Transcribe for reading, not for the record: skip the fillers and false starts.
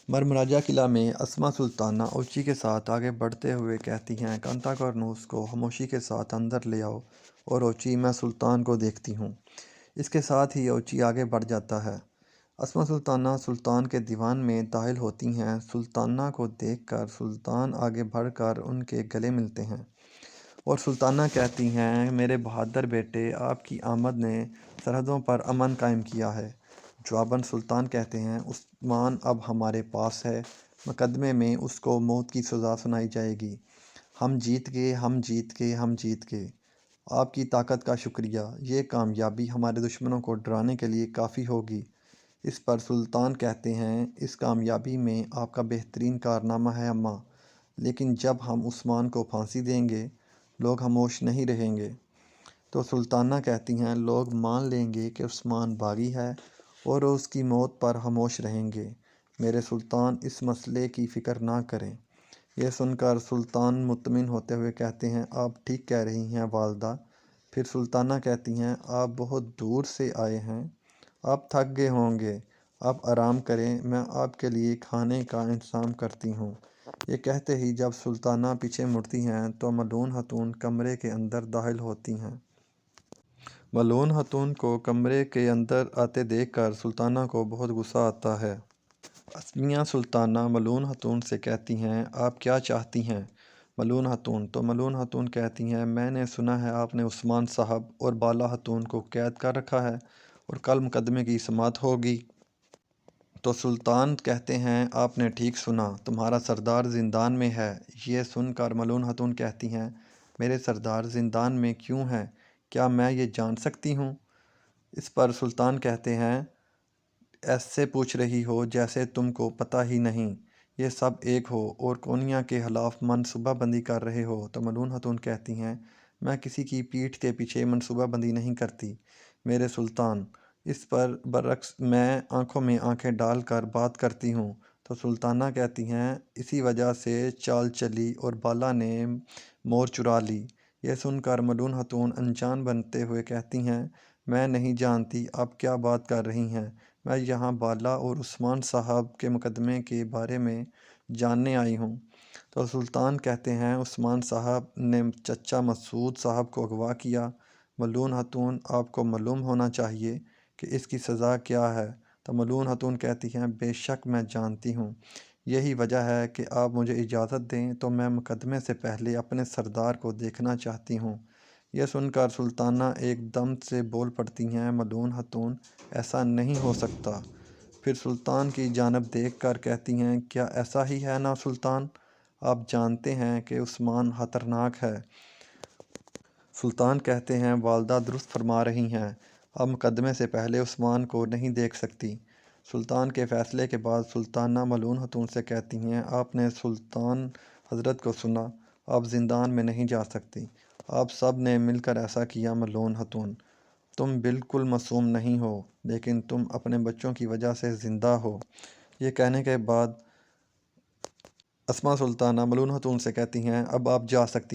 مرمراجہ قلعہ میں اسما سلطانہ اوچی کے ساتھ آگے بڑھتے ہوئے کہتی ہیں، کانتا کارنوس کو خاموشی کے ساتھ اندر لے آؤ اور اوچی میں سلطان کو دیکھتی ہوں۔ اس کے ساتھ ہی اوچی آگے بڑھ جاتا ہے۔ اسما سلطانہ سلطان کے دیوان میں داخل ہوتی ہیں۔ سلطانہ کو دیکھ کر سلطان آگے بڑھ کر ان کے گلے ملتے ہیں اور سلطانہ کہتی ہیں، میرے بہادر بیٹے، آپ کی آمد نے سرحدوں پر امن قائم کیا ہے۔ جواباً سلطان کہتے ہیں، عثمان اب ہمارے پاس ہے، مقدمے میں اس کو موت کی سزا سنائی جائے گی۔ ہم جیت گئے، ہم جیت گئے، ہم جیت گئے۔ آپ کی طاقت کا شکریہ، یہ کامیابی ہمارے دشمنوں کو ڈرانے کے لیے کافی ہوگی۔ اس پر سلطان کہتے ہیں، اس کامیابی میں آپ کا بہترین کارنامہ ہے اماں، لیکن جب ہم عثمان کو پھانسی دیں گے، لوگ خاموش نہیں رہیں گے۔ تو سلطانہ کہتی ہیں، لوگ مان لیں گے کہ عثمان باغی ہے اور اس کی موت پر خاموش رہیں گے۔ میرے سلطان، اس مسئلے کی فکر نہ کریں۔ یہ سن کر سلطان مطمئن ہوتے ہوئے کہتے ہیں، آپ ٹھیک کہہ رہی ہیں والدہ۔ پھر سلطانہ کہتی ہیں، آپ بہت دور سے آئے ہیں، آپ تھک گئے ہوں گے، آپ آرام کریں، میں آپ کے لیے کھانے کا انتظام کرتی ہوں۔ یہ کہتے ہی جب سلطانہ پیچھے مڑتی ہیں تو ملعون خاتون کمرے کے اندر داخل ہوتی ہیں۔ ملعون خاتون کو کمرے کے اندر آتے دیکھ کر سلطانہ کو بہت غصہ آتا ہے۔ اسمیہ سلطانہ ملعون خاتون سے کہتی ہیں، آپ کیا چاہتی ہیں؟ ملعون خاتون تو ملعون خاتون کہتی ہیں، میں نے سنا ہے آپ نے عثمان صاحب اور بالا خاتون کو قید کر رکھا ہے اور کل مقدمے کی سماعت ہوگی۔ تو سلطان کہتے ہیں، آپ نے ٹھیک سنا، تمہارا سردار زندان میں ہے۔ یہ سن کر ملعون خاتون کہتی ہیں، میرے سردار زندان میں کیوں ہیں؟ کیا میں یہ جان سکتی ہوں؟ اس پر سلطان کہتے ہیں، ایسے پوچھ رہی ہو جیسے تم کو پتہ ہی نہیں، یہ سب ایک ہو اور کونیا کے خلاف منصوبہ بندی کر رہے ہو۔ تو ملعون خاتون کہتی ہیں، میں کسی کی پیٹھ کے پیچھے منصوبہ بندی نہیں کرتی میرے سلطان۔ اس پر برعکس میں آنکھوں میں آنکھیں ڈال کر بات کرتی ہوں۔ تو سلطانہ کہتی ہیں، اسی وجہ سے چال چلی اور بالا نے مور چرا لی۔ یہ سن کر ملعون خاتون انجان بنتے ہوئے کہتی ہیں، میں نہیں جانتی آپ کیا بات کر رہی ہیں، میں یہاں بالا اور عثمان صاحب کے مقدمے کے بارے میں جاننے آئی ہوں۔ تو سلطان کہتے ہیں، عثمان صاحب نے چچا مسعود صاحب کو اغوا کیا۔ ملعون خاتون، آپ کو معلوم ہونا چاہیے کہ اس کی سزا کیا ہے۔ تو ملعون خاتون کہتی ہیں، بے شک میں جانتی ہوں، یہی وجہ ہے کہ آپ مجھے اجازت دیں تو میں مقدمے سے پہلے اپنے سردار کو دیکھنا چاہتی ہوں۔ یہ سن کر سلطانہ ایک دم سے بول پڑتی ہیں، ملعون خاتون، ایسا نہیں ہو سکتا۔ پھر سلطان کی جانب دیکھ کر کہتی ہیں، کیا ایسا ہی ہے نا سلطان؟ آپ جانتے ہیں کہ عثمان خطرناک ہے۔ سلطان کہتے ہیں، والدہ درست فرما رہی ہیں، آپ مقدمے سے پہلے عثمان کو نہیں دیکھ سکتی۔ سلطان کے فیصلے کے بعد سلطانہ ملعون خاتون سے کہتی ہیں، آپ نے سلطان حضرت کو سنا، آپ زندان میں نہیں جا سکتی۔ آپ سب نے مل کر ایسا کیا۔ ملعون خاتون، تم بالکل معصوم نہیں ہو، لیکن تم اپنے بچوں کی وجہ سے زندہ ہو۔ یہ کہنے کے بعد اسما سلطانہ ملعون خاتون سے کہتی ہیں، اب آپ جا سکتی